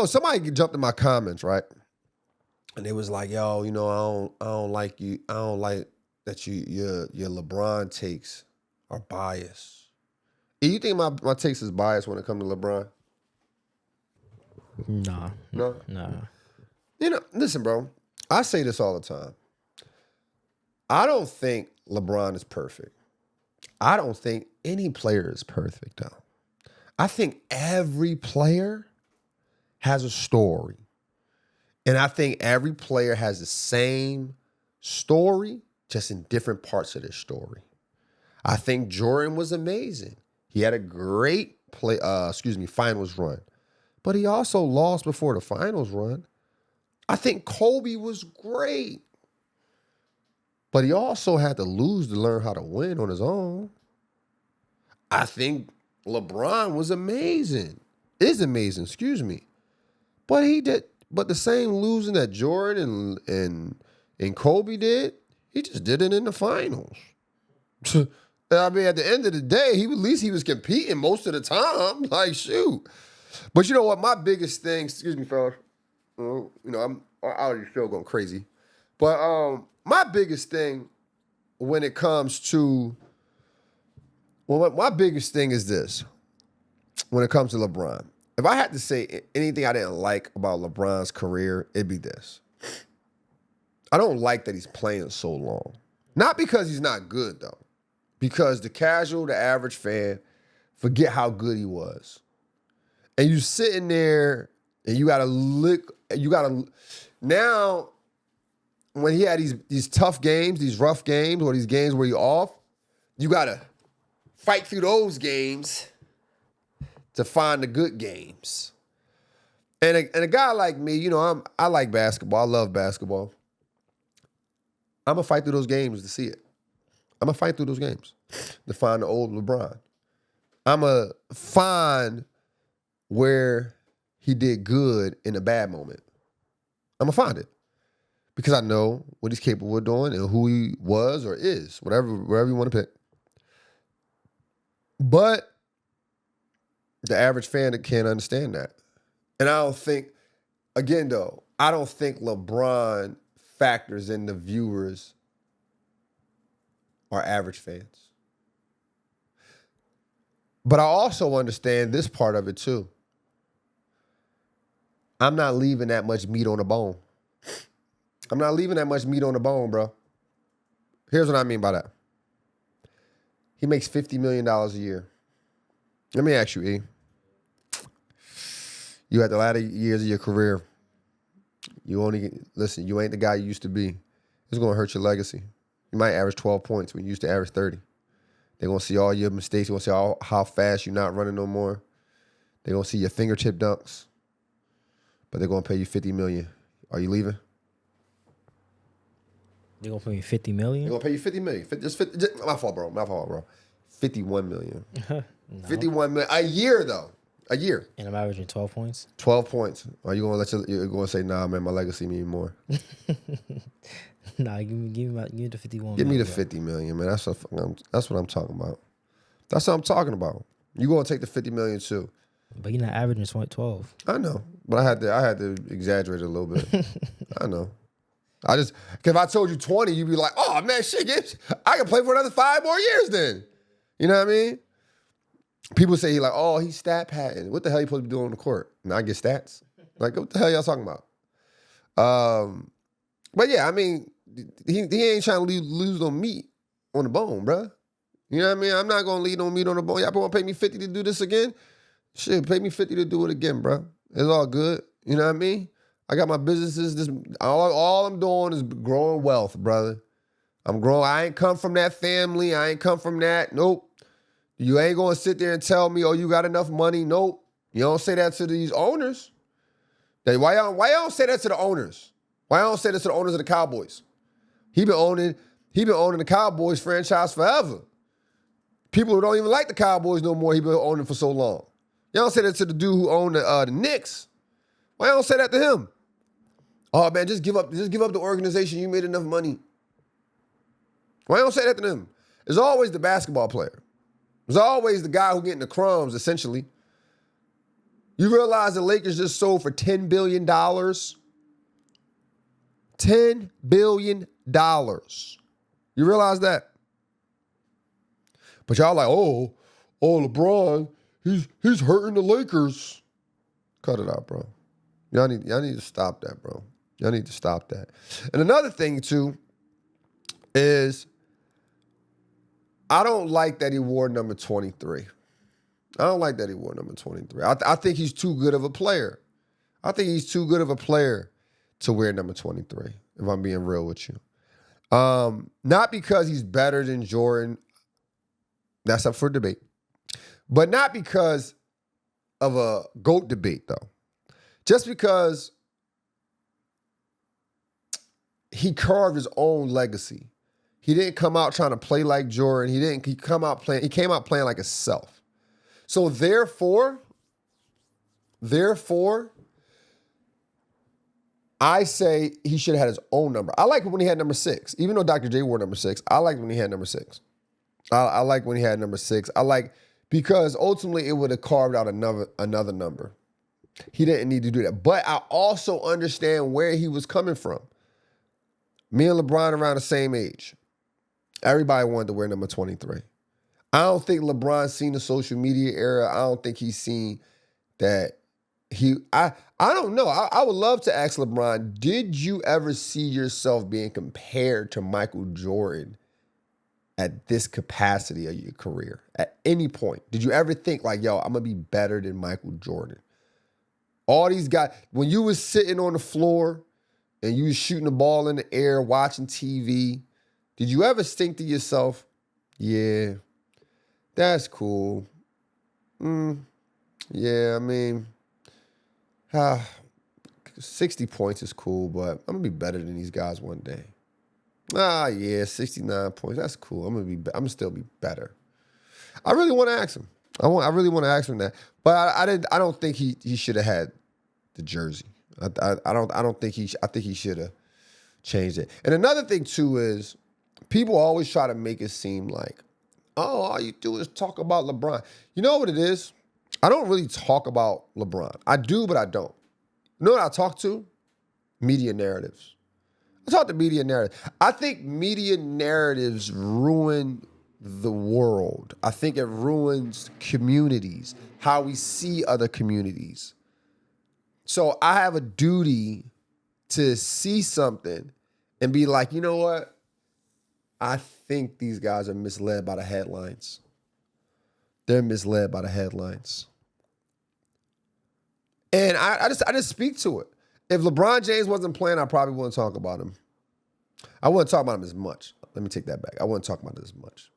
somebody jumped in my comments, right? And they was like, yo, I don't like you. I don't like that your LeBron takes are biased. Do you think my takes is biased when it comes to LeBron? Nah. No? Nah. Listen, bro. I say this all the time. I don't think LeBron is perfect. I don't think any player is perfect, though. I think every player has a story. And I think every player has the same story, just in different parts of their story. I think Jordan was amazing. He had a great finals run. But he also lost before the finals run. I think Kobe was great. But he also had to lose to learn how to win on his own. I think LeBron was amazing. Is amazing, But the same losing that Jordan and Kobe did, he just did it in the finals. I mean, at the end of the day, at least he was competing most of the time. Like, shoot. But you know what? My biggest thing, fellas. I'm already still going crazy. But my biggest thing when it comes to, my biggest thing is this. When it comes to LeBron, if I had to say anything I didn't like about LeBron's career, it'd be this. I don't like that he's playing so long. Not because he's not good, though. Because the average fan, forget how good he was. And you sitting there and now, when he had these tough games, these rough games, or these games where you're off, you got to fight through those games to find the good games. And a guy like me, I like basketball. I love basketball. I'm going to fight through those games to see it. I'm going to fight through those games to find the old LeBron. I'm going to find where he did good in a bad moment. I'm going to find it. Because I know what he's capable of doing and who he was or is, wherever you want to pick. But the average fan can't understand that. And I don't think LeBron factors in the viewers are average fans. But I also understand this part of it too. I'm not leaving that much meat on the bone. I'm not leaving that much meat on the bone, bro. Here's what I mean by that. He makes $50 million a year. Let me ask you, E. You had the latter years of your career. You ain't the guy you used to be. It's going to hurt your legacy. You might average 12 points when you used to average 30. They're going to see all your mistakes. They're going to see how fast you're not running no more. They're going to see your fingertip dunks. But they're going to pay you $50 million. Are you leaving? They're going to pay me $50 million? They're going to pay you $50 million. My fault, bro. $51 million. No. $51 million. A year, though. A year. And I'm averaging 12 points? 12 points. Are you going to say, nah, man, my legacy means more? Nah, give me the 51 Give million. me the $50 million, man. That's what I'm talking about. That's what I'm talking about. You going to take the $50 million, too. But you're not averaging 12. I know. But I had to exaggerate it a little bit. I know. Because if I told you 20, you'd be like, oh, man, shit, I can play for another 5 more years then. You know what I mean? People say he's stat padding. What the hell you supposed to be doing on the court? And I get stats. Like, what the hell y'all talking about? But yeah, I mean, he ain't trying to lose no meat on the bone, bruh. You know what I mean? I'm not going to leave no meat on the bone. Y'all want to pay me 50 to do this again? Shit, pay me 50 to do it again, bruh. It's all good. You know what I mean? I got my businesses. All I'm doing is growing wealth, brother. I'm growing. I ain't come from that family. I ain't come from that. Nope. You ain't going to sit there and tell me, oh, you got enough money. Nope. You don't say that to these owners. Why y'all don't say that to the owners? Why y'all don't say that to the owners of the Cowboys? He been owning the Cowboys franchise forever. People who don't even like the Cowboys no more, he been owning for so long. Y'all don't say that to the dude who owned the Knicks. Why y'all don't say that to him? Oh man, just give up the organization. You made enough money. Why don't say that to them? It's always the basketball player. It's always the guy who getting the crumbs, essentially. You realize the Lakers just sold for $10 billion? $10 billion. You realize that? But y'all like, oh, LeBron, he's hurting the Lakers. Cut it out, bro. Y'all need to stop that, bro. Y'all need to stop that. And another thing, too, is I don't like that he wore number 23. I don't like that he wore number 23. I think he's too good of a player. I think he's too good of a player to wear number 23, if I'm being real with you. Not because he's better than Jordan. That's up for debate. But not because of a GOAT debate, though. Just because he carved his own legacy. He didn't come out trying to play like Jordan. He came out playing like himself. So therefore, I say he should have had his own number. I like when he had number 6. Even though Dr. J wore number 6, I like when he had number 6. I like when he had number 6. Because ultimately it would have carved out another number. He didn't need to do that. But I also understand where he was coming from. Me and LeBron around the same age. Everybody wanted to wear number 23. I don't think LeBron's seen the social media era. I don't think he's seen that I don't know. I would love to ask LeBron, did you ever see yourself being compared to Michael Jordan at this capacity of your career? At any point, did you ever think like, yo, I'm going to be better than Michael Jordan? All these guys, when you was sitting on the floor and you was shooting the ball in the air, watching TV, did you ever think to yourself, yeah, that's cool. Yeah, I mean, 60 points is cool, but I'm going to be better than these guys one day. Yeah, 69 points, that's cool. I'm gonna still be better. I really want to ask him. I really want to ask him that. But I don't think he should have had the jersey. I think he should have changed it. And another thing too is people always try to make it seem like, oh, all you do is talk about LeBron. You know what it is? I don't really talk about LeBron. I do, but I don't. You know what I talk to? Media narratives. I talk to media narratives. I think media narratives ruin the world. I think it ruins communities, how we see other communities. So I have a duty to see something and be like, you know what? I think these guys are misled by the headlines. They're misled by the headlines. And I just speak to it. If LeBron James wasn't playing, I probably wouldn't talk about him. I wouldn't talk about him as much. Let me take that back. I wouldn't talk about it as much.